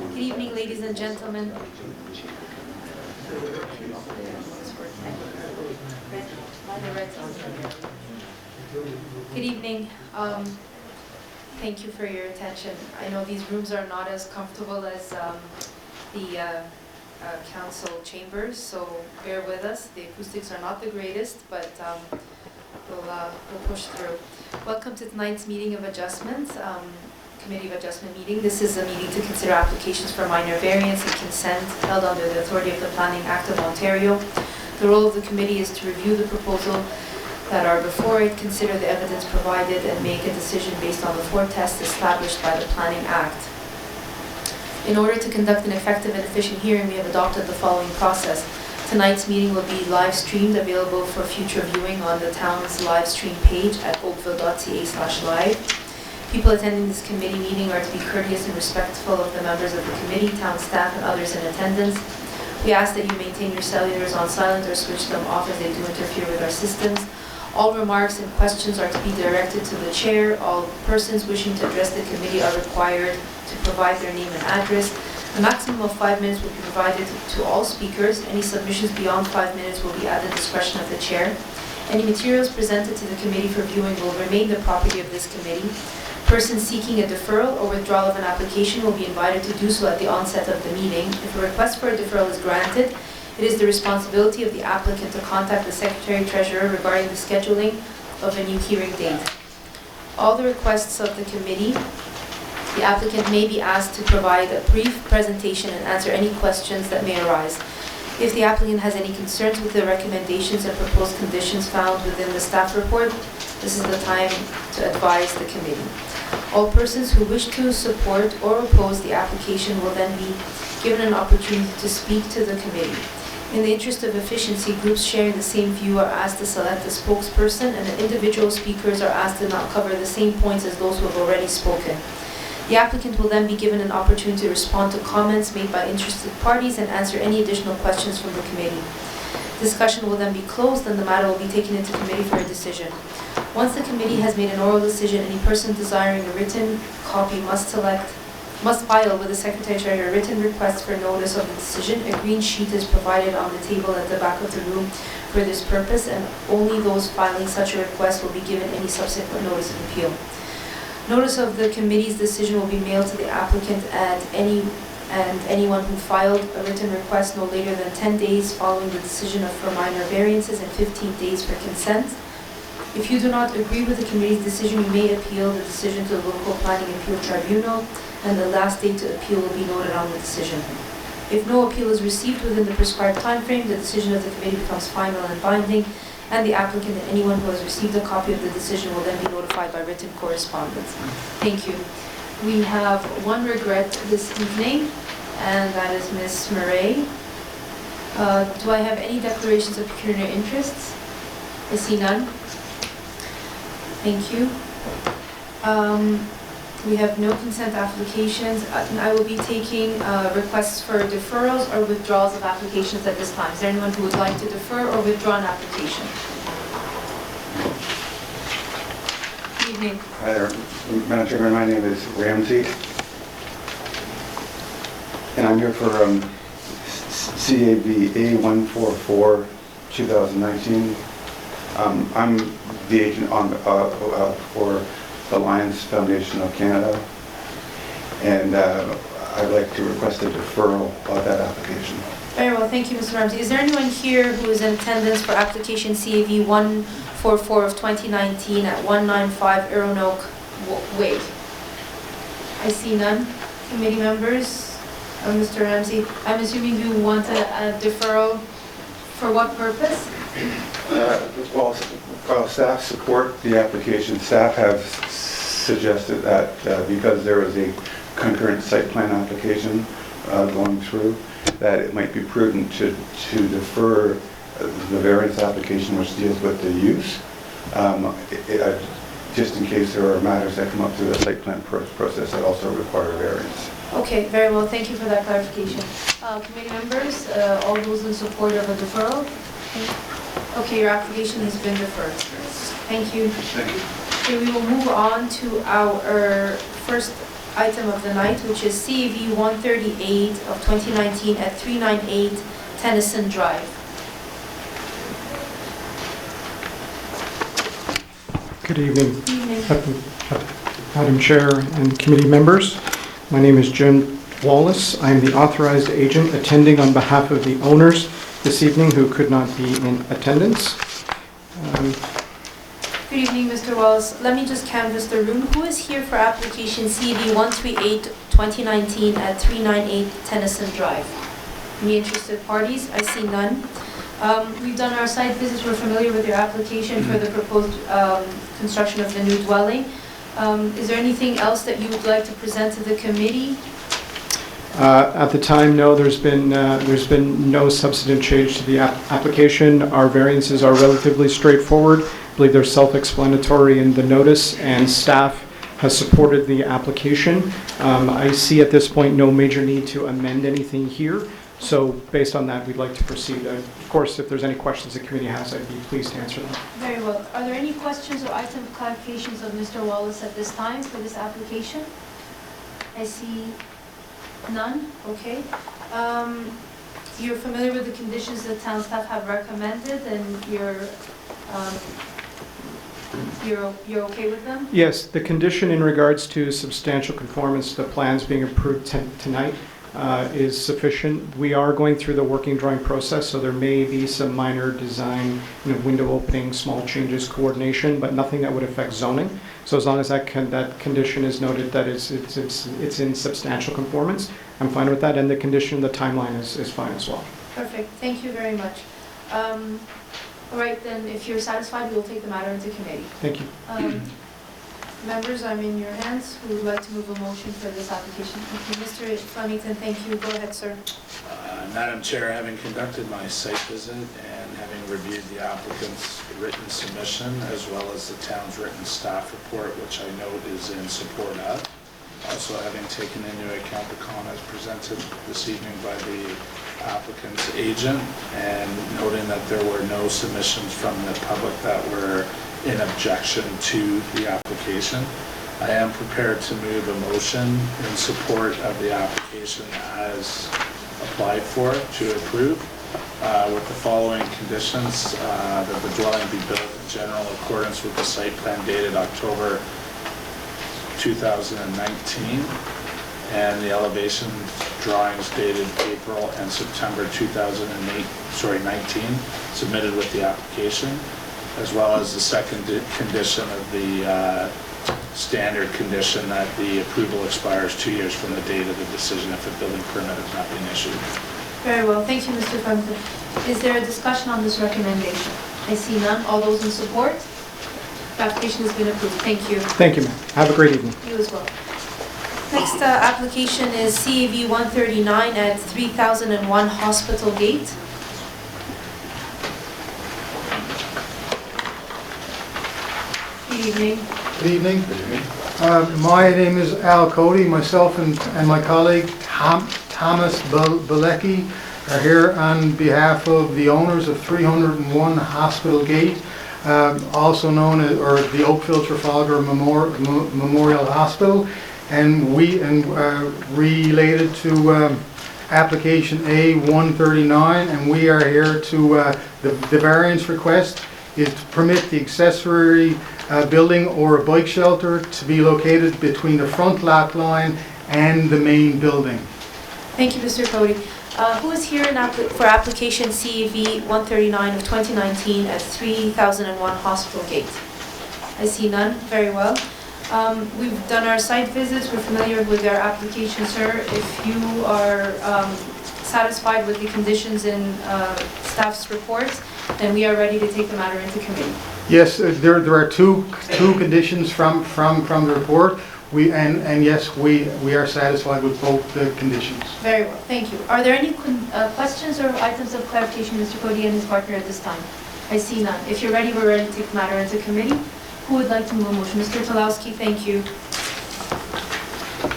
Good evening, ladies and gentlemen. Good evening. Thank you for your attention. I know these rooms are not as comfortable as the council chambers, so bear with us. The acoustics are not the greatest, but we'll push through. Welcome to tonight's meeting of adjustments. Committee of Adjustment meeting. This is a meeting to consider applications for minor variance and consent held under the authority of the Planning Act of Ontario. The role of the committee is to review the proposal that are before it, consider the evidence provided, and make a decision based on the four tests established by the Planning Act. In order to conduct an effective and efficient hearing, we have adopted the following process. Tonight's meeting will be live streamed, available for future viewing on the town's live stream page at oakville.ca/live. People attending this committee meeting are to be courteous and respectful of the members of the committee, town staff, and others in attendance. We ask that you maintain your cellulars on silent or switch them off as they do interfere with our systems. All remarks and questions are to be directed to the chair. All persons wishing to address the committee are required to provide their name and address. A maximum of 5 minutes will be provided to all speakers. Any submissions beyond 5 minutes will be at the discretion of the chair. Any materials presented to the committee for viewing will remain the property of this committee. Persons seeking a deferral or withdrawal of an application will be invited to do so at the onset of the meeting. If a request for a deferral is granted, it is the responsibility of the applicant to contact the Secretary-Treasurer regarding the scheduling of a new hearing date. All the requests of the committee, the applicant may be asked to provide a brief presentation and answer any questions that may arise. If the applicant has any concerns with the recommendations and proposed conditions found within the staff report, this is the time to advise the committee. All persons who wish to support or oppose the application will then be given an opportunity to speak to the committee. In the interest of efficiency, groups sharing the same view are asked to select a spokesperson, and the individual speakers are asked to not cover the same points as those who have already spoken. The applicant will then be given an opportunity to respond to comments made by interested parties and answer any additional questions from the committee. Discussion will then be closed and the matter will be taken into committee for a decision. Once the committee has made an oral decision, any person desiring a written copy must file with the Secretary-Treasurer a written request for notice of the decision. A green sheet is provided on the table at the back of the room for this purpose, and only those filing such a request will be given any subsequent notice of appeal. Notice of the committee's decision will be mailed to the applicant and anyone who filed a written request no later than 10 days following the decision for minor variances and 15 days for consent. If you do not agree with the committee's decision, you may appeal the decision to the local planning appeal tribunal, and the last date to appeal will be noted on the decision. If no appeal is received within the prescribed time frame, the decision of the committee becomes final and binding, and the applicant and anyone who has received a copy of the decision will then be notified by written correspondence. Thank you. We have one regret this evening, and that is Ms. Murray. Do I have any declarations of pecuniary interests? I see none. Thank you. We have no consent applications. I will be taking requests for deferrals or withdrawals of applications at this time. Is there anyone who would like to defer or withdraw an application? Good evening. Hi there, Madam Chairman. My name is Ramsey, and I'm here for CAB A144 2019. I'm the agent on for the Lions Foundation of Canada, and I'd like to request a deferral of that application. Very well, thank you, Mr. Ramsey. Is there anyone here who is in attendance for application CAV 144 of 2019 at 195 Aeronoke Way? I see none. Committee members, Mr. Ramsey, I'm assuming you want a deferral for what purpose? Well, staff support the application. Staff have suggested that because there is a concurrent site plan application going through, that it might be prudent to defer the variance application, which deals with the use, just in case there are matters that come up through the site plan process that also require variance. Okay, very well. Thank you for that clarification. Committee members, all those in support of a deferral? Okay, your application has been deferred. Thank you. Thank you. Okay, we will move on to our first item of the night, which is CAV 138 of 2019 at 398 Tennyson Drive. Good evening, Evening. Madam Chair and committee members. My name is Jim Wallace. I am the authorized agent attending on behalf of the owners this evening who could not be in attendance. Good evening, Mr. Wallace. Let me just canvass the room. Who is here for application CAV 138 2019 at 398 Tennyson Drive? Any interested parties? I see none. We've done our site visits. We're familiar with your application for the proposed construction of the new dwelling. Is there anything else that you would like to present to the committee? At the time, no, there's been no substantive change to the application. Our variances are relatively straightforward. I believe they're self-explanatory in the notice, and staff has supported the application. I see at this point no major need to amend anything here. So based on that, we'd like to proceed. Of course, if there's any questions the committee has, I'd be pleased to answer them. Very well. Are there any questions or item clarifications of Mr. Wallace at this time for this application? I see none. Okay. You're familiar with the conditions that town staff have recommended, and you're okay with them? Yes, the condition in regards to substantial conformance to the plans being approved tonight is sufficient. We are going through the working drawing process, so there may be some minor design, window opening, small changes, coordination, but nothing that would affect zoning. So as long as that condition is noted that it's in substantial conformance, I'm fine with that, and the condition, the timeline is fine as well. Perfect. Thank you very much. All right, then, if you're satisfied, we'll take the matter into committee. Thank you. Members, I'm in your hands. Who would like to move a motion for this application? Okay, Mr. Flemington, thank you. Go ahead, sir. Madam Chair, having conducted my site visit and having reviewed the applicant's written submission as well as the town's written staff report, which I note is in support of, also having taken into account the comments presented this evening by the applicant's agent, and noting that there were no submissions from the public that were in objection to the application, I am prepared to move a motion in support of the application as applied for to approve with the following conditions: that the dwelling be built in general accordance with the site plan dated October 2019, and the elevation drawings dated April and September 2019 submitted with the application, as well as the second condition of the standard condition that the approval expires 2 years from the date of the decision if a building permit has not been issued. Very well. Thank you, Mr. Flemington. Is there a discussion on this recommendation? I see none. All those in support? The application has been approved. Thank you. Thank you, ma'am. Have a great evening. You as well. Next application is CAV 139 at 3001 Hospital Gate. Good evening. Good evening. My name is Al Cody. Myself and my colleague Thomas Bilecki are here on behalf of the owners of 301 Hospital Gate, also known as the Oakville Trafalgar Memorial Hospital, and related to application A139, and we are here to the variance request is to permit the accessory building or a bike shelter to be located between the front lot line and the main building. Thank you, Mr. Cody. Who is here for application CAV 139 of 2019 at 3001 Hospital Gate? I see none. Very well. We've done our site visits. We're familiar with our application, sir. If you are satisfied with the conditions in staff's reports, then we are ready to take the matter into committee. Yes, there are two conditions from the report. Yes, we are satisfied with both the conditions. Very well, thank you. Are there any questions or items of clarification, Mr. Cody and his partner, at this time? I see none. If you're ready, we're ready to take the matter into committee. Who would like to move a motion? Mr. Talowski, thank you.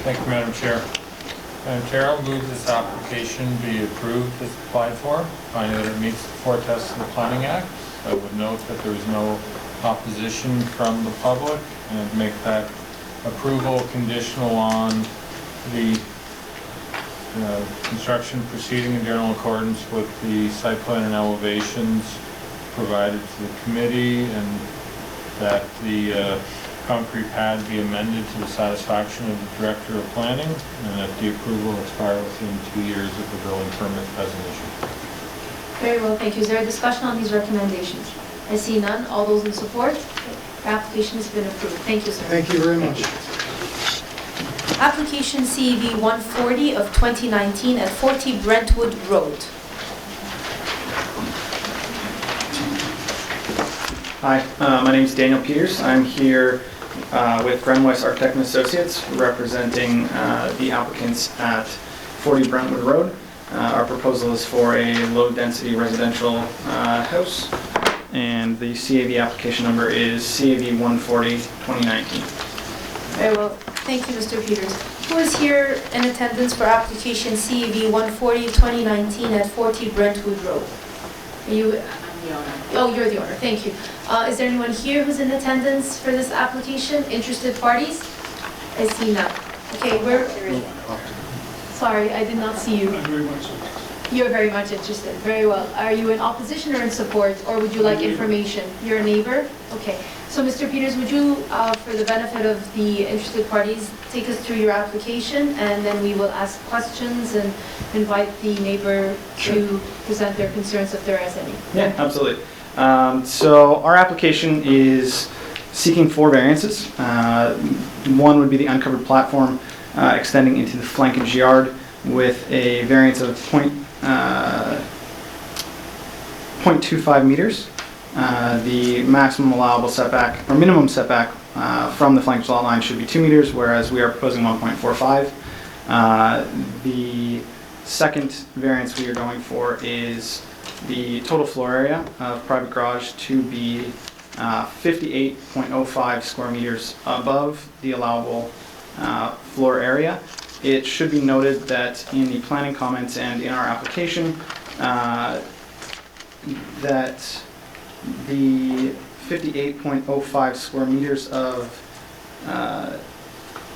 Thank you, Madam Chair. Madam Chair, I'll move this application be approved as applied for, finding that it meets the four tests of the Planning Act. I would note that there is no opposition from the public, and make that approval conditional on the construction proceeding in general accordance with the site plan and elevations provided to the committee, and that the concrete pad be amended to the satisfaction of the Director of Planning, and that the approval expire within 2 years of the building permit as an issue. Very well, thank you. Is there a discussion on these recommendations? I see none. All those in support? The application has been approved. Thank you, sir. Thank you very much. Application CEV 140 of 2019 at 40 Brentwood Road. Hi, my name is Daniel Peters. I'm here with Grenweiss Architect and Associates, representing the applicants at 40 Brentwood Road. Our proposal is for a low-density residential house, and the CAV application number is CAV 140 2019. Very well, thank you, Mr. Peters. Who is here in attendance for application CEV 140 2019 at 40 Brentwood Road? Are you? I'm the owner. Oh, you're the owner, thank you. Is there anyone here who's in attendance for this application? Interested parties? I see none. Okay, sorry, I did not see you. I'm very much so. You're very much interested. Very well. Are you in opposition or in support, or would you like information? You're a neighbor? Okay. So, Mr. Peters, would you, for the benefit of the interested parties, take us through your application, and then we will ask questions and invite the neighbor to present their concerns if there is any. Yeah, absolutely. So our application is seeking 4 variances. One would be the uncovered platform extending into the flankage yard with a variance of 0.25 meters. The maximum allowable setback, or minimum setback from the flankage lot line should be 2 meters, whereas we are proposing 1.45. The second variance we are going for is the total floor area of private garage to be 58.05 square meters above the allowable floor area. It should be noted that in the planning comments and in our application that the 58.05 square meters of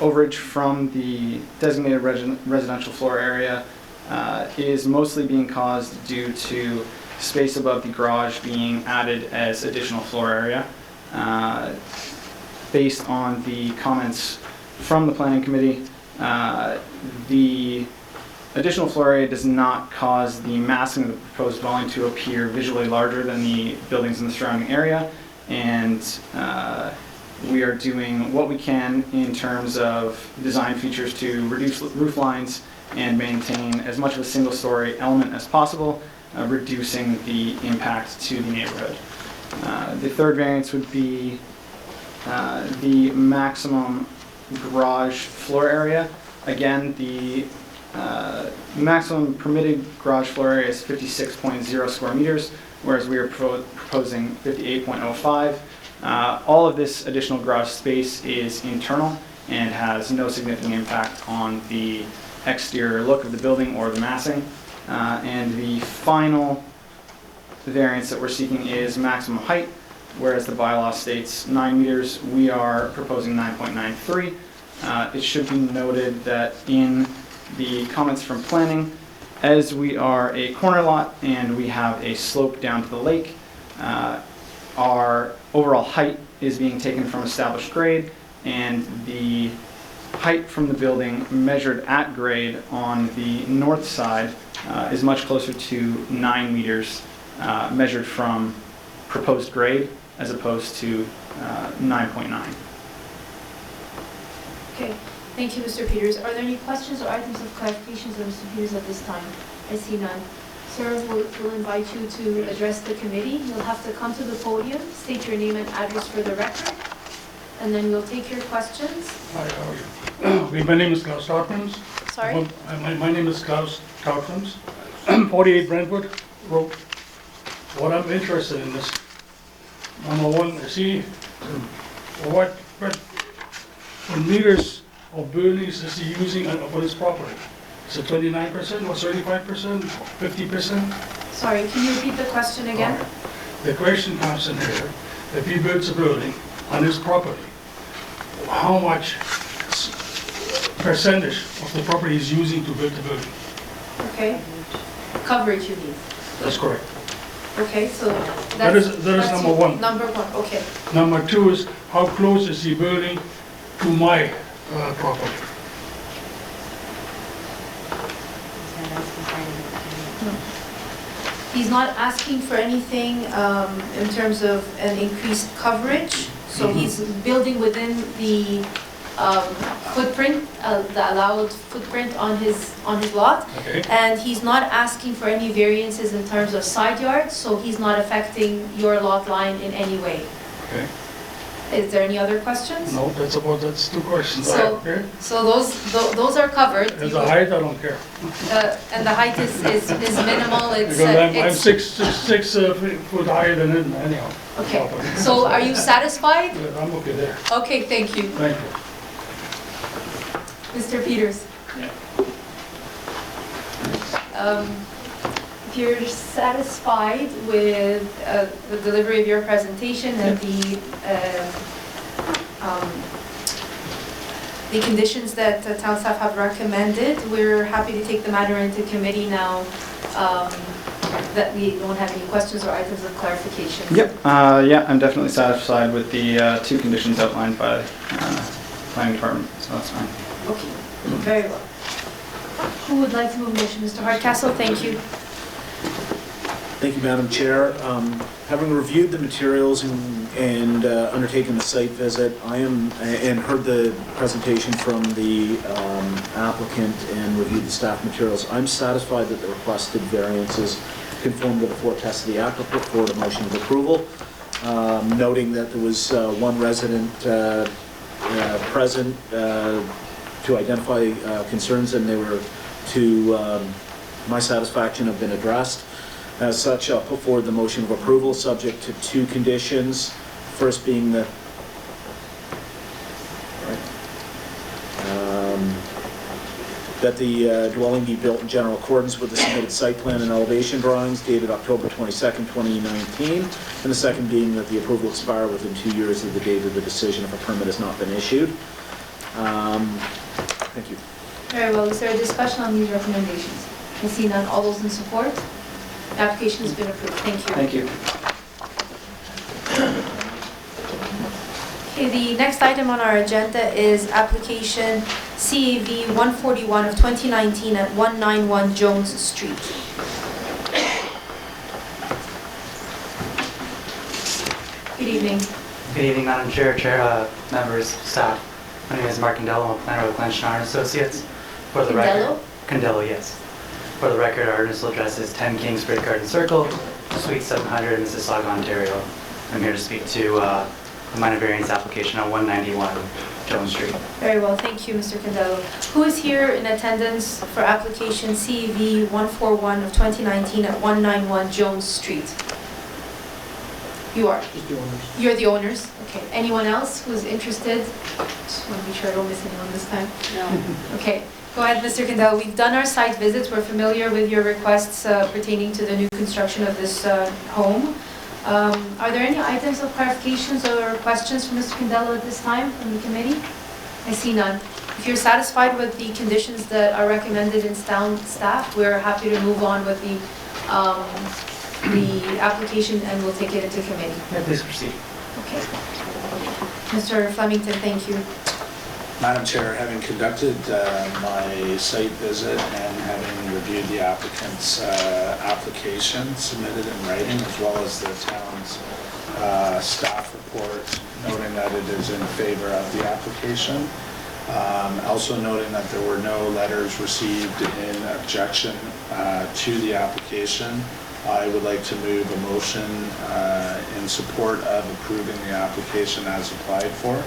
overage from the designated residential floor area is mostly being caused due to space above the garage being added as additional floor area. Based on the comments from the planning committee, the additional floor area does not cause the massing of the proposed dwelling to appear visually larger than the buildings in the surrounding area, and we are doing what we can in terms of design features to reduce roof lines and maintain as much of a single-story element as possible, reducing the impact to the neighborhood. The third variance would be the maximum garage floor area. Again, the maximum permitted garage floor area is 56.0 square meters, whereas we are proposing 58.05. All of this additional garage space is internal and has no significant impact on the exterior look of the building or the massing. And the final variance that we're seeking is maximum height, whereas the bylaw states 9 meters, we are proposing 9.93. It should be noted that in the comments from planning, as we are a corner lot and we have a slope down to the lake, our overall height is being taken from established grade, and the height from the building measured at grade on the north side is much closer to 9 meters measured from proposed grade as opposed to 9.9. Okay, thank you, Mr. Peters. Are there any questions or items of clarifications of Mr. Peters at this time? I see none. Sir, we'll invite you to address the committee. You'll have to come to the podium, state your name and address for the record, and then we'll take your questions. Hi, how are you? My name is Klaus Tautmans. Sorry? My name is Klaus Tautmans, 48 Brentwood Road. What I'm interested in is, number one, see what meters of burnings is he using on his property? Is it 29% or 35%, 50%? Sorry, can you repeat the question again? Right. The question comes in here, if he builds a building on his property, how much percentage of the property is using to build the building. Okay. Coverage you need. That's correct. Okay, so That is that's number one. Number one, okay. Number two is, how close is the building to my property? He's not asking for anything in terms of an increased coverage, so he's building within the footprint, the allowed footprint on his lot. Okay. And he's not asking for any variances in terms of side yards, so he's not affecting your lot line in any way. Okay. Is there any other questions? No, that's two questions. So- Okay. So those are covered. And the height, I don't care. And the height is minimal, it's, Because I'm it's, 6 foot higher than it anyhow. okay. So are you satisfied? Yeah, I'm okay there. Okay, thank you. Thank you. Mr. Peters? If you're satisfied with the delivery of your presentation and the conditions that town staff have recommended, we're happy to take the matter into committee now that we don't have any questions or items of clarification. Yep, yeah, I'm definitely satisfied with the two conditions outlined by planning department, so that's fine. Okay, very well. Who would like to move a motion? Mr. Hardcastle, thank you. Thank you, Madam Chair. Having reviewed the materials and undertaken the site visit, and heard the presentation from the applicant and reviewed the staff materials, I'm satisfied that the requested variances conform to the four tests of the act. I'll put forward a motion of approval, noting that there was one resident present to identify concerns, and they were, to my satisfaction, have been addressed. As such, I'll put forward the motion of approval, subject to two conditions. First being that the dwelling be built in general accordance with the submitted site plan and elevation drawings dated October 22nd, 2019. And the second being that the approval expire within 2 years of the date of the decision if a permit has not been issued. Thank you. Very well, is there a discussion on these recommendations? I see none, all those in support? The application has been approved, thank you. Thank you. Okay, the next item on our agenda is application CAV 141 of 2019 at 191 Jones Street. Good evening. Good evening, Madam Chair, members, staff. My name is Mark Condello. I'm a planner with Glenshire Associates. For the record, Condello, yes. For the record, our initial address is 10 Kingsbridge Garden Circle, Suite 700, Mississauga, Ontario. I'm here to speak to the minor variance application on 191 Jones Street. Very well, thank you, Mr. Condello. Who is here in attendance for application CAV 141 of 2019 at 191 Jones Street? You are? You're the owners? Okay. Anyone else who's interested? Just want to be sure I don't miss anyone this time. No. Okay. Go ahead, Mr. Condello. We've done our site visits. We're familiar with your requests pertaining to the new construction of this home. Are there any items of clarifications or questions from Mr. Condello at this time from the committee? I see none. If you're satisfied with the conditions that are recommended in town staff, we're happy to move on with the application and we'll take it into committee. Yeah, please proceed. Okay. Mr. Flemington, thank you. Madam Chair, having conducted my site visit and having reviewed the applicant's application submitted in writing, as well as the town's staff report noting that it is in favor of the application, also noting that there were no letters received in objection to the application, I would like to move a motion in support of approving the application as applied for.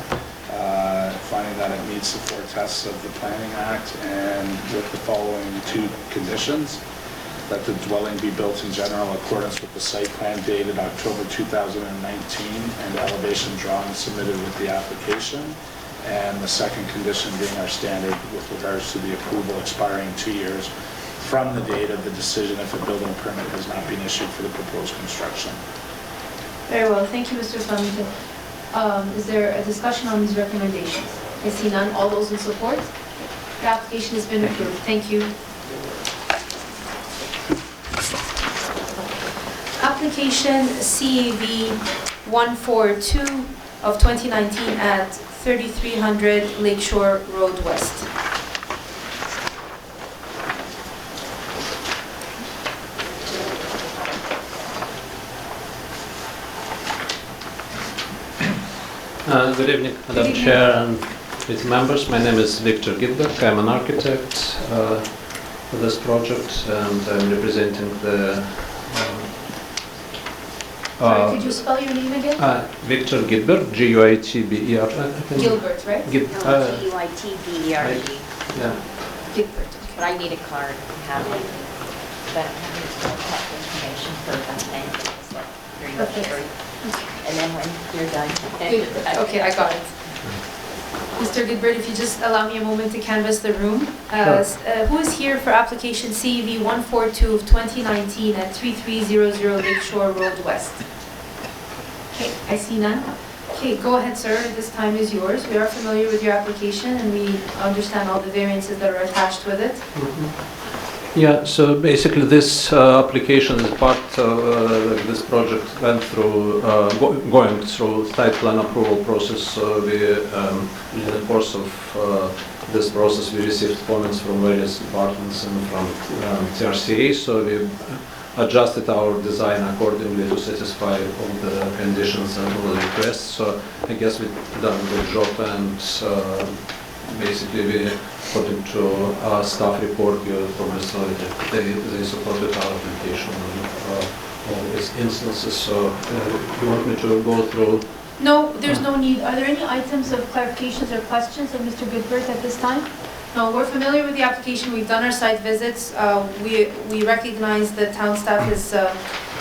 Finding that it meets the four tests of the Planning Act and with the following two conditions: that the dwelling be built in general accordance with the site plan dated October 2019 and elevation drawings submitted with the application, and the second condition being our standard with regards to the approval expiring 2 years from the date of the decision if a building permit has not been issued for the proposed construction. Very well, thank you, Mr. Flemington. Is there a discussion on these recommendations? I see none. All those in support? The application has been approved. Thank you. Application CAV 142 of 2019 at 3300 Lakeshore Road West. Good evening, Madam Chair and its members. My name is Victor Gidberg. I'm an architect for this project, and I'm representing the... Sorry, could you spell your name again? Victor Gidberg, G-U-I-T-B-E-R. Gilbert, right? G-U-I-T-B-E-R-G. Yeah. Gilbert. But I need a card. I have it. But I have to contact information for that thing. It's like very much Okay. free. And then when you're done. Gilbert. Okay, I got it. Mr. Gilbert, if you just allow me a moment to canvass the room. Who is here for application CEV 142 of 2019 at 3300 Lakeshore Road West? Okay, I see none. Okay, go ahead, sir. This time is yours. We are familiar with your application and we understand all the variances that are attached with it. Yeah, so basically this application is part of this project went through, going through site plan approval process. In the course of this process, we received comments from various departments and from TRCA, so we adjusted our design accordingly to satisfy all the conditions and all the requests. So I guess we've done a good job, and basically we, according to our staff report, you probably saw that they supported our application on all these instances. So you want me to go through? No, there's no need. Are there any items of clarifications or questions of Mr. Gilbert at this time? No, we're familiar with the application. We've done our site visits. We recognize the town staff's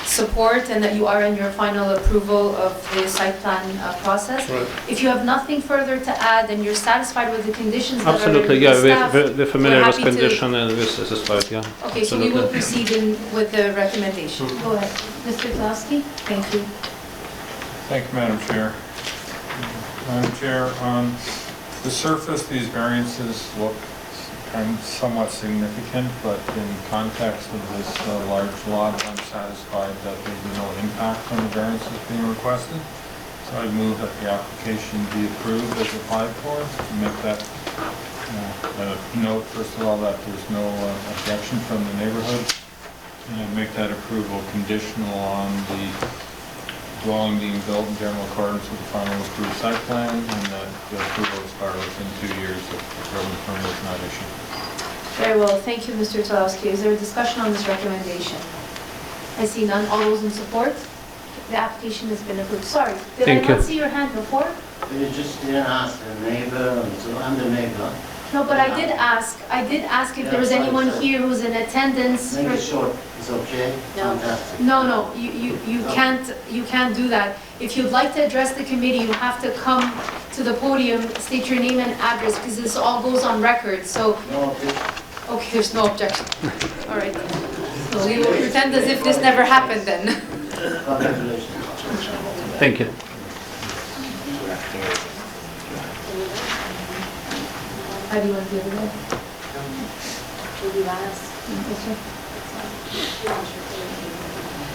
support and that you are in your final approval of the site plan process. Right. If you have nothing further to add and you're satisfied with the conditions that Absolutely, are yeah, staff, we're familiar with happy to- condition and we're satisfied, yeah. Okay, so we will Absolutely. proceed with the recommendation. Go ahead. Mr. Klosky? Thank you. Thank you, Madam Chair. Madam Chair, on the surface, these variances look somewhat significant, but in context of this large lot, I'm satisfied that there'll be no impact on the variances being requested. So I'd move that the application be approved as applied for. Make that note, first of all, that there's no objection from the neighborhood. And I'd make that approval conditional on the dwelling being built in general accordance with the final approved site plan, and that the approval expire within 2 years if the building permit is not issued. Very well. Thank you, Mr. Tulowski. Is there a discussion on this recommendation? I see none. All those in support? The application has been approved. Sorry, did Thank I not you. see your hand before? You just didn't ask the neighbor, so I'm the neighbor. No, but I did ask if there was anyone here who's in attendance. Make for- it short, it's okay? No. Fantastic. No, you can't do that. If you'd like to address the committee, you have to come to the podium, state your name and address, because this all goes on record, so, No, okay. okay, there's no objection. All right. So we will pretend as if this never happened then. Congratulations. Thank you. How do you want to deal with that? Will you ask? Yes, sir.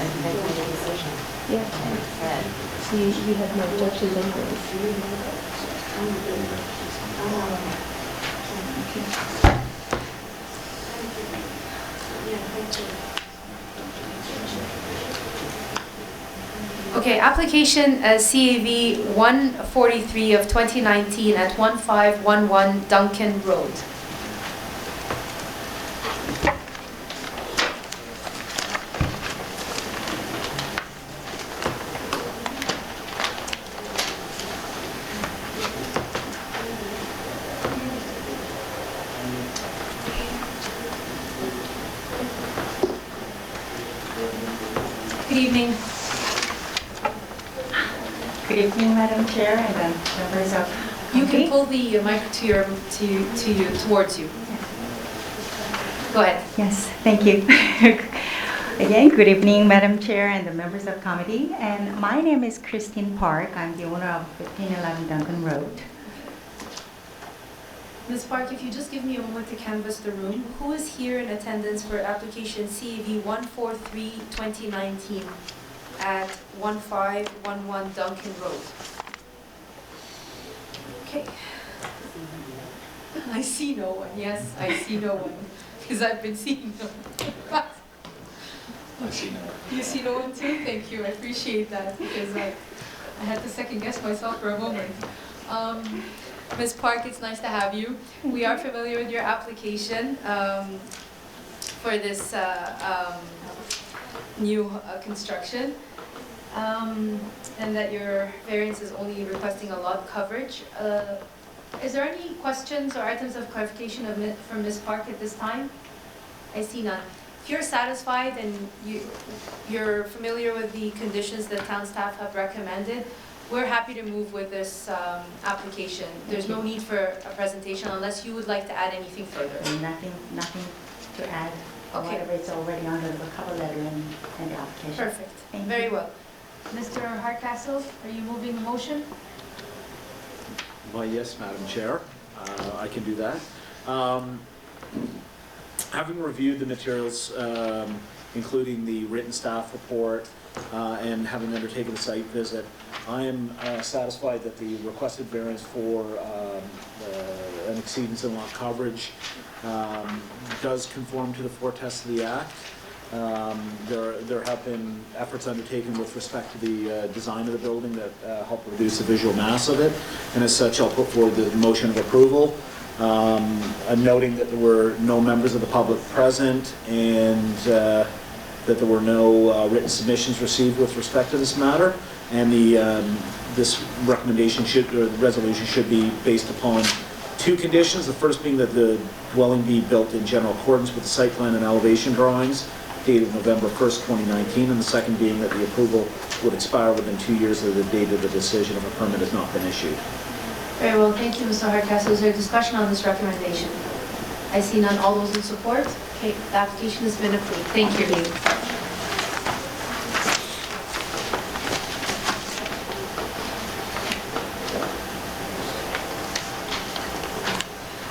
And they made a decision. Yeah. And said, So you have no objections anyways. Okay, application CAV 143 of 2019 at 1511 Duncan Road. Good evening. Good evening, Madam Chair and members of You can pull the mic to you towards you. Go ahead. Yes, thank you. Again, good evening, Madam Chair and the members of committee. And my name is Christine Park. I'm the owner of 1511 Duncan Road. Ms. Park, if you just give me a moment to canvass the room, who is here in attendance for application CAV 143-2019 at 1511 Duncan Road? Okay. I see no one. Yes, I see no one. Because I've been seeing no one. I see no one. You see no one too? Thank you. I appreciate that because I had to second guess myself for a moment. Ms. Park, it's nice to have you. We are familiar with your application for this new construction, and that your variance is only requesting a lot coverage. Is there any questions or items of clarification from Ms. Park at this time? I see none. If you're satisfied and you're familiar with the conditions that town staff have recommended, we're happy to move with this application. There's no need for a presentation unless you would like to add anything further. Nothing to add. Okay. Whatever is already under the cover letter and the application. Perfect. Very well. Mr. Hardcastle, are you moving the motion? Why, yes, Madam Chair, I can do that. Having reviewed the materials, including the written staff report, and having undertaken a site visit, I am satisfied that the requested variance for an exceedance in lot coverage does conform to the four tests of the Act. There have been efforts undertaken with respect to the design of the building that help reduce the visual mass of it, and as such I'll put forward the motion of approval. Noting that there were no members of the public present and that there were no written submissions received with respect to this matter, and this recommendation or the resolution should be based upon two conditions. The first being that the dwelling be built in general accordance with the site plan and elevation drawings dated November 1st, 2019, and the second being that the approval would expire within 2 years of the date of the decision if a permit has not been issued. Very well, thank you, Mr. Hardcastle. Is there discussion on this recommendation? I see none. All those in support? Okay, the application has been approved. Thank you.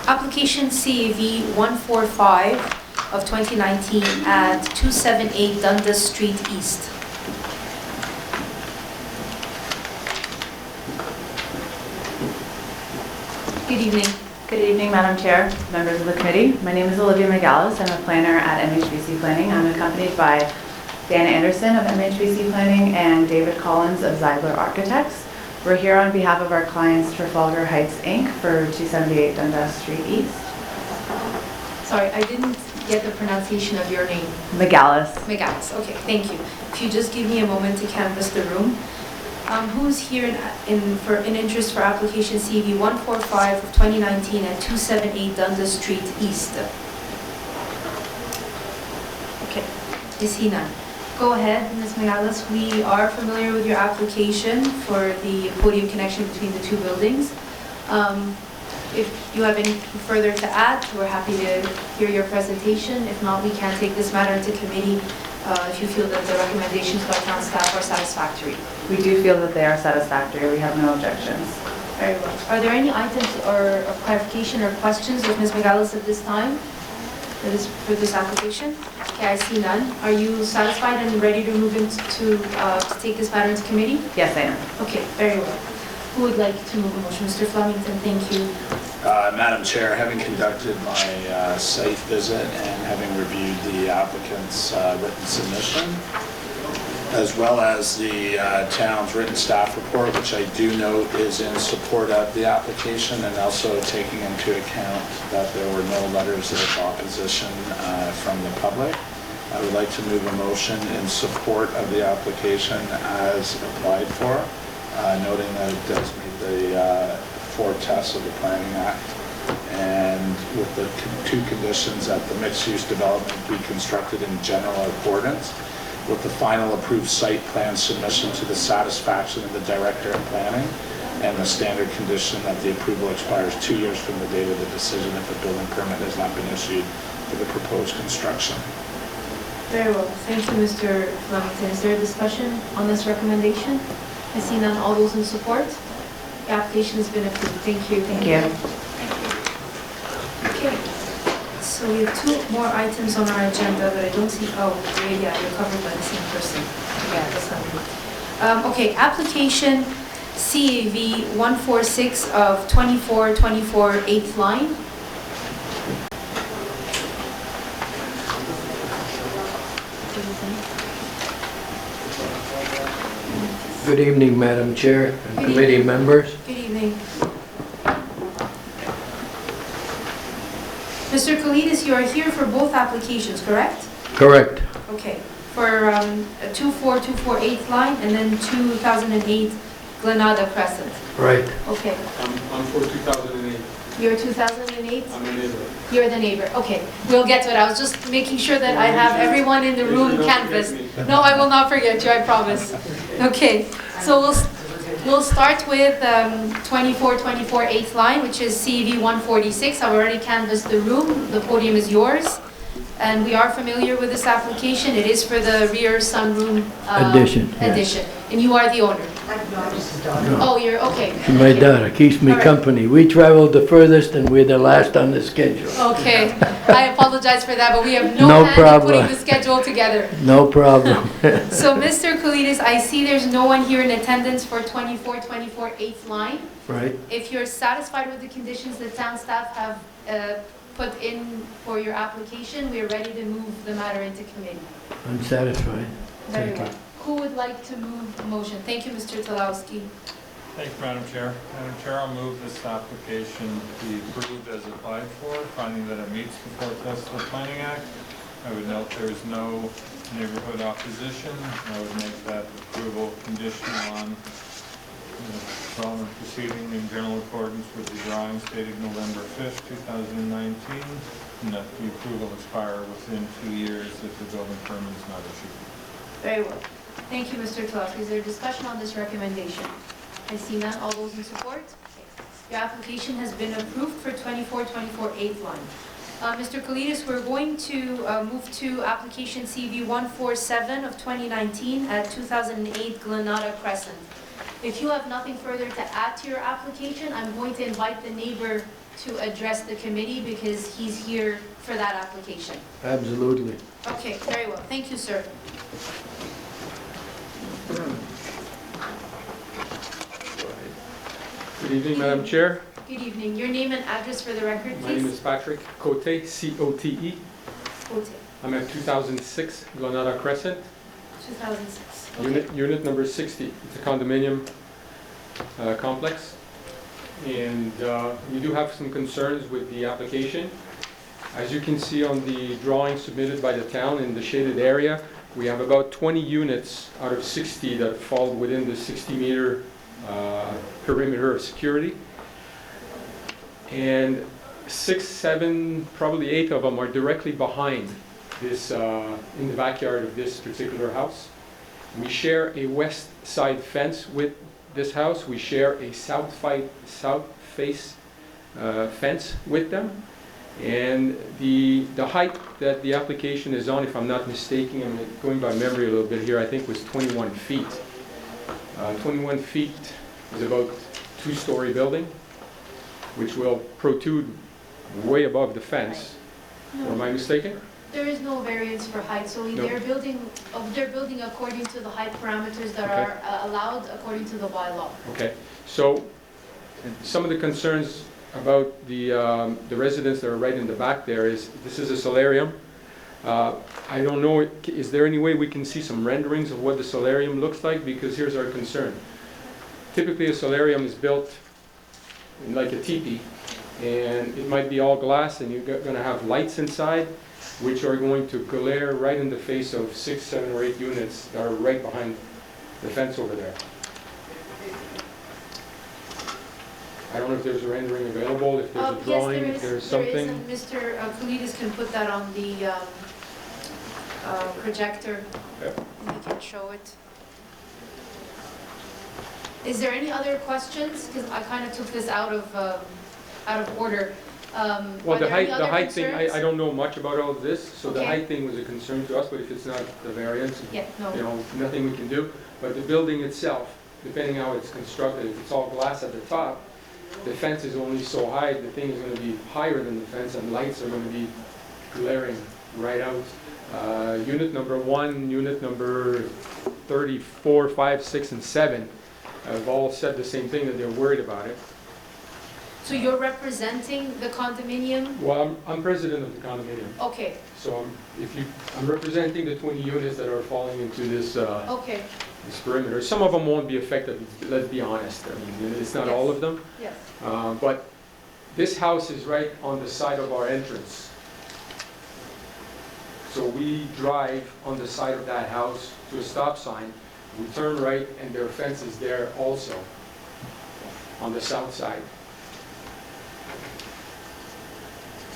Application CAV 145 of 2019 at 278 Dundas Street East. Good evening. Good evening, Madam Chair, members of the committee. My name is Olivia McGallis. I'm a planner at MHBC Planning. I'm accompanied by Dana Anderson of MHBC Planning and David Collins of Zeigler Architects. We're here on behalf of our clients, Trafalgar Heights, Inc. for 278 Dundas Street East. Sorry, I didn't get the pronunciation of your name. McGallis. McGallis, okay, thank you. If you just give me a moment to canvass the room. Who's here in interest for application CV 145 of 2019 at 278 Dundas Street East? Okay, I see none. Go ahead, Ms. McGallis. We are familiar with your application for the podium connection between the two buildings. If you have anything further to add, we're happy to hear your presentation. If not, we can take this matter into committee if you feel that the recommendations by town staff are satisfactory. We do feel that they are satisfactory. We have no objections. Very well. Are there any items or of clarification or questions of Ms. McGallis at this time that is for this application? Okay, I see none. Are you satisfied and ready to move into to take this matter into committee? Yes, I am. Okay, very well. Who would like to move a motion? Mr. Flemington, thank you. Madam Chair, having conducted my site visit and having reviewed the applicant's written submission, as well as the town's written staff report, which I do note is in support of the application, and also taking into account that there were no letters of opposition from the public, I would like to move a motion in support of the application as applied for, noting that it does meet the four tests of the Planning Act, and with the two conditions that the mixed-use development be constructed in general accordance with the final approved site plan submission to the satisfaction of the Director of Planning, and the standard condition that the approval expires 2 years from the date of the decision if a building permit has not been issued for the proposed construction. Very well. Thank you, Mr. Flemington. Is there a discussion on this recommendation? I see none. All those in support? The application has been approved. Thank you. Thank you. Okay. So we have two more items on our agenda, but I don't see, oh, yeah, you're covered by the same person. Yeah, that's not good. Okay, application CAV 146 of 2424 8th line. Good evening, Madam Chair and Good committee evening. members. Good evening. Mr. Kalidas, you are here for both applications, correct? Correct. Okay. For 2424 8th line and then 2008 Glenada Crescent. Right. Okay. I'm for 2008. You're 2008? I'm a neighbor. You're the neighbor. Okay. We'll get to it. I was just making sure that I have everyone in the room canvassed. No, I will not forget you, I promise. Okay. So we'll start with 2424 8th line, which is CEV 146. I've already canvassed the room. The podium is yours. And we are familiar with this application. It is for the rear sunroom Addition, yes. addition. And you are the owner? Oh, you're, okay. My daughter keeps me All right. company. We traveled the furthest and we're the last on the schedule. Okay. I apologize for that, but we have no No hand problem. in putting the schedule together. No problem. So, Mr. Kalidas, I see there's no one here in attendance for 2424 8th line. Right? If you're satisfied with the conditions that town staff have put in for your application, we are ready to move the matter into committee. I'm satisfied. Very Thank you. well. Who would like to move the motion? Thank you, Mr. Talowski. Thank you, Madam Chair. Madam Chair, I'll move this application be approved as applied for, finding that it meets the four tests of the Planning Act. I would note there is no neighborhood opposition. I would make that approval conditional on development proceeding in general accordance with the drawings dated November 5th, 2019, and that the approval expire within 2 years if the building permit is not issued. Very well. Thank you, Mr. Talowski. Is there discussion on this recommendation? I see none. All those in support? Your application has been approved for 2424 8th line. Mr. Kalidas, we're going to move to application CV 147 of 2019 at 2008 Glenada Crescent. If you have nothing further to add to your application, I'm going to invite the neighbor to address the committee because he's here for that application. Absolutely. Okay, very well. Thank you, sir. Good evening, Madam Chair. Good evening. Your name and address for the record, please. My name is Patrick Cote, C-O-T-E. Cote. I'm at 2006 Glenada Crescent, 2006. Okay. unit number 60. It's a condominium complex. And we do have some concerns with the application. As you can see on the drawing submitted by the town in the shaded area, we have about 20 units out of 60 that fall within the 60-meter perimeter of security. And 6, 7, probably 8 of them are directly behind this, in the backyard of this particular house. We share a west side fence with this house. We share a south face fence with them. And the height that the application is on, if I'm not mistaken, I'm going by memory a little bit here, I think was 21 feet. 21 feet is about a 2-story building, which will protrude way above the fence. No. Or am I mistaken? There is no variance for height, so No. they're building according to the height parameters that Okay. are allowed according to the bylaw. Okay, so some of the concerns about the residents that are right in the back there is, this is a solarium. I don't know, is there any way we can see some renderings of what the solarium looks like? Because here's our concern. Typically a solarium is built like a teepee, and it might be all glass, and you're going to have lights inside, which are going to glare right in the face of 6, 7, or 8 units that are right behind the fence over there. I don't know if there's a rendering available, if there's a drawing, if there's something. Yes, there is. Mr. Kalidas can put that on the projector. Yep. And he can show it. Is there any other questions? Because I kind of took this out of order. Well, Are the there any height, other the height thing, concerns? I don't know much about all of this, so the Okay. height thing was a concern to us, but if it's not the variance, Yeah, no. you know, nothing we can do. But the building itself, depending how it's constructed, if it's all glass at the top, the fence is only so high, the thing is gonna be higher than the fence, and lights are gonna be glaring right out. Unit number 1, unit number 34, 5, 6, and 7 have all said the same thing, that they're worried about it. So you're representing the condominium? Well, I'm president of the condominium, Okay, so I'm representing the 20 units that are falling into this, okay, this perimeter. Some of them won't be affected, let's be honest. I mean, it's not all of them. yes. But this house is right on the side of our entrance. So we drive on the side of that house to a stop sign, we turn right, and their fence is there also, on the south side.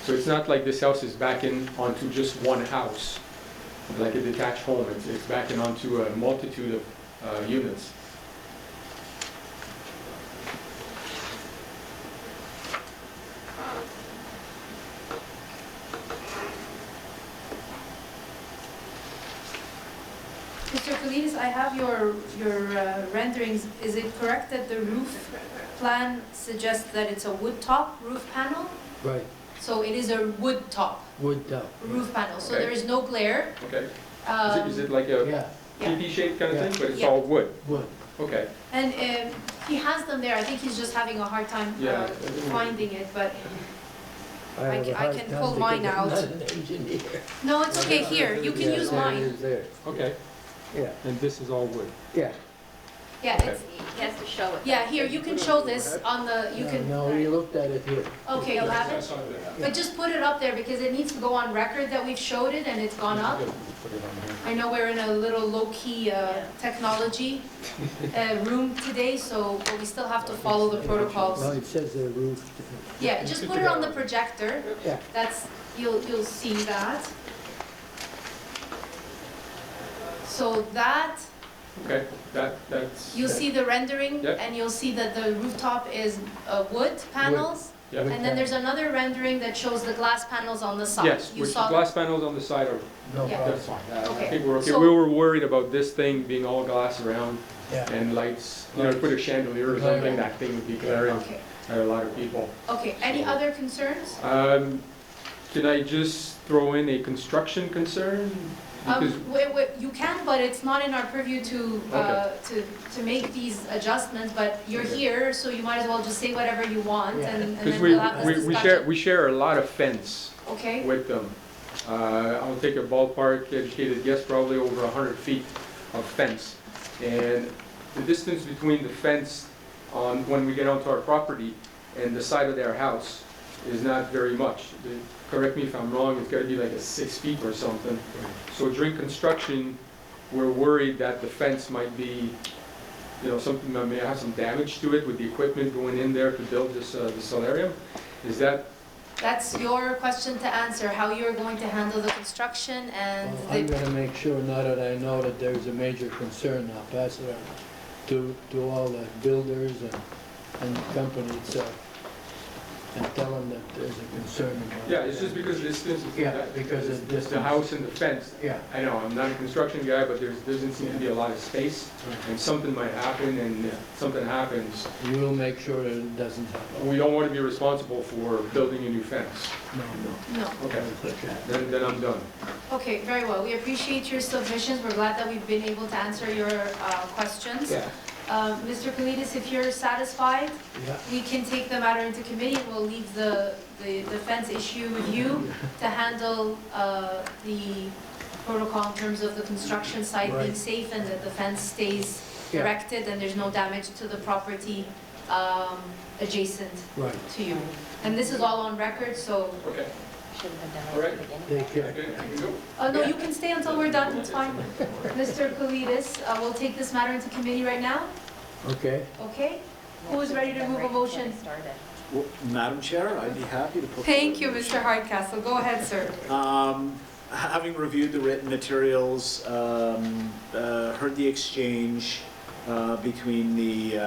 So it's not like this house is backing onto just one house, like a detached home. It's backing onto a multitude of units. Mr. Kalidas, I have your renderings. Is it correct that the roof plan suggests that it's a wood top roof panel? Right, So it is a wood top wood top. roof panel, so Okay. there is no glare. Okay. Um, Is it like a Yeah, PP shape kind of Yeah. thing, but it's Yeah. all wood? wood. Okay. And he has them there, I think he's just having a hard time Yeah. finding it, but, have a I hard can time pull because mine I'm out. not an engineer. no, it's okay, here, you can Yeah, use there it mine. is there. Okay. Yeah, And this is all wood? yeah. Yeah, Okay. it's, He has to show it. yeah, here, you can show this on the, you can, No, we looked at it here. okay, you have it? But just put it up there because it needs to go on record that we've showed it and it's gone up. I know we're in a little low-key technology room today, so but we still have to follow the Well, protocols. it says the roof. Yeah, just put it on the projector. Yeah. That's, you'll see that. So that, Okay, that's... you'll see the rendering Yep. and you'll see that the rooftop is wood panels. Yep. And then there's another rendering that shows the glass panels on the side. Yes, You which saw the glass panels on the side are, No Yeah. problem. that's fine. I Okay. think we're okay. So- We were worried about this thing being all glass around Yeah. and lights. You know, put a chandelier or something, that thing would be glaring Okay, at a lot of people. okay. Any other concerns? Can I just throw in a construction concern? Because You can, but it's not in our purview to make these adjustments, but you're Okay. here, so you might as well just say whatever you want Yeah. and because then we'll have this discussion. we share a lot of fence Okay, with them. I'll take a ballpark educated guess, probably over 100 feet of fence. And the distance between the fence when we get onto our property and the side of their house is not very much. Correct me if I'm wrong, it's gotta be like a 6 feet or something. So during construction, we're worried that the fence might be, you know, something that may have some damage to it with the equipment going in there to build this solarium. Is that, that's your question to answer, how you're going to handle the construction and Well, I'm the, gonna make sure now that I know that there's a major concern, I'll pass it on to all the builders and the company itself. And tell them that there's a concern about it. yeah, it's just because this is. Yeah, because of the distance. house and the fence. Yeah. I know, I'm not a construction guy, but there doesn't seem to be a lot of space, and something might happen, and if something happens, You will make sure that it doesn't happen. we don't want to be responsible for building a new fence. No, no. Okay, no. then I'm done. Okay, very well. We appreciate your submissions. We're glad that we've been able to answer your questions. Yeah, Mr. Kalidas, if you're satisfied, yeah. we can take the matter into committee and we'll leave the fence issue with you to handle the protocol in terms of the construction site being Right. safe and that the fence stays Yeah. erected and there's no damage to the property adjacent Right. to you. And this is all on record, so, Okay, Should have been done All at right. the beginning. Take care. okay, I can go. no, you can stay until we're done, it's fine. Mr. Kalidas, we'll take this matter into committee right now, Okay. okay? Who is ready to move a motion? Started. Well, Madam Chair, I'd be happy to put. Thank you, forward a Mr. Hardcastle. Go ahead, sir. Having reviewed the written materials, heard the exchange, between the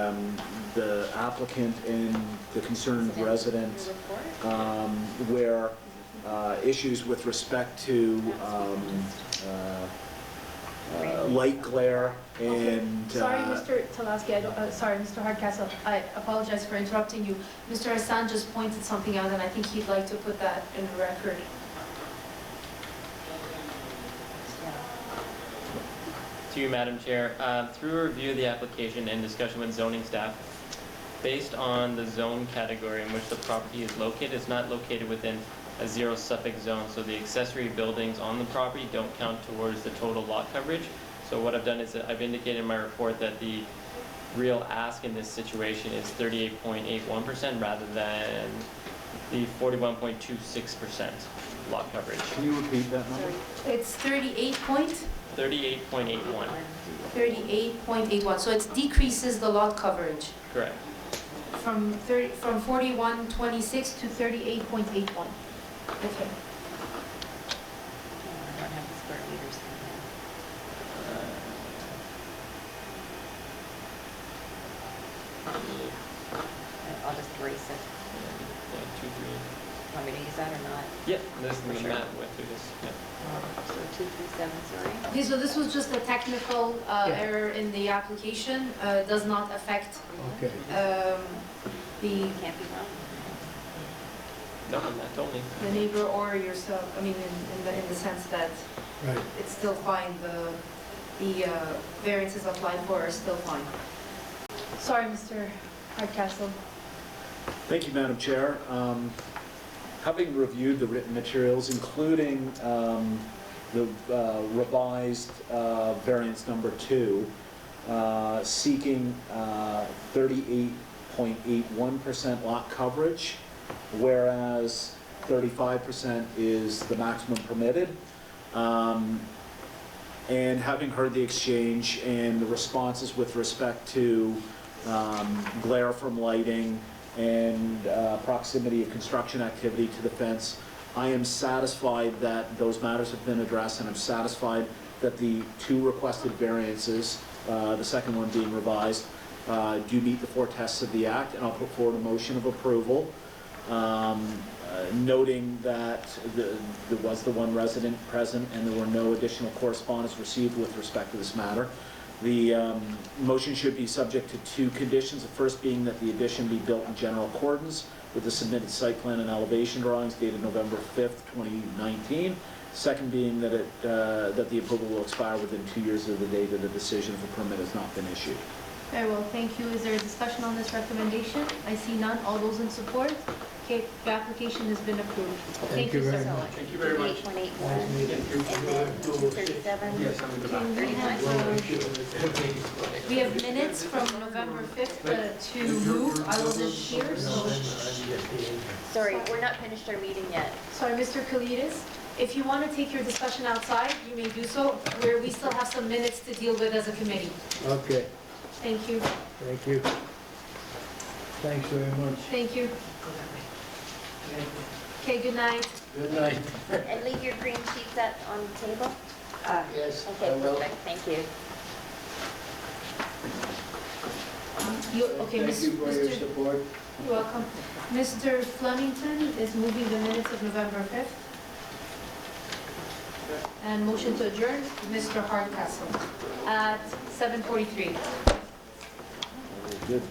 applicant and the concerned resident, where issues with respect to light glare and... Sorry, Mr. Talaski, sorry, Mr. Hardcastle, I apologize for interrupting you. Mr. Hassan just pointed something out, and I think he'd like to put that in the record. To you, Madam Chair. Through a review of the application and discussion with zoning staff, based on the zone category in which the property is located, it's not located within a zero suffix zone, so the accessory buildings on the property don't count towards the total lot coverage. So what I've done is that I've indicated in my report that the real ask in this situation is 38.81% rather than the 41.26% lot coverage. Can you repeat that number? It's 38.81. 38.81, so it decreases the lot coverage Correct. from 41.26 to 38.81. Okay. I don't have the square meters. I'll just erase it. Yeah, 2, 3. Want me to use that or not? Yep, this is For the sure. map went through this. Yep. So 237, sorry. Okay, so this was just a technical error in the application, does not affect Okay. the Can't be wrong. No, not only. the neighbor or yourself, I mean, in the sense that Right. it's still fine, the variances applied for are still fine. Sorry, Mr. Hardcastle. Thank you, Madam Chair. Having reviewed the written materials, including the revised variance number 2, seeking 38.81% lot coverage, whereas 35% is the maximum permitted. And having heard the exchange and the responses with respect to glare from lighting and proximity of construction activity to the fence, I am satisfied that those matters have been addressed, and I'm satisfied that the 2 requested variances, the second one being revised, do meet the 4 tests of the Act, and I'll put forward a motion of approval, noting that there was the 1 resident present and there were no additional correspondence received with respect to this matter. The motion should be subject to 2 conditions, the first being that the addition be built in general accordance with the submitted site plan and elevation drawings dated November 5th, 2019. Second being that that the approval will expire within 2 years of the date of the decision if a permit has not been issued. Very well, thank you. Is there a discussion on this recommendation? I see none. All those in support? Okay, the application has been approved. Thank you very So much. Thank you very much. 38.81 and then 237. We have minutes from November 5th to move. I wasn't here, so... Sorry, we're not finished our meeting yet. Sorry, Mr. Kalidas, if you want to take your discussion outside, you may do so, where we still have some minutes to deal with as a committee. Okay, Thank you. thank you. Thanks very much. Thank you. Okay, good night. Good night. And leave your green sheets on the table? Yes, I Okay, will. perfect, thank you. Okay, Thank you for your Mr. support. You're welcome. Mr. Flemington is moving the minutes of November 5th. And motion to adjourn, Mr. Hardcastle, at 7:43. Good.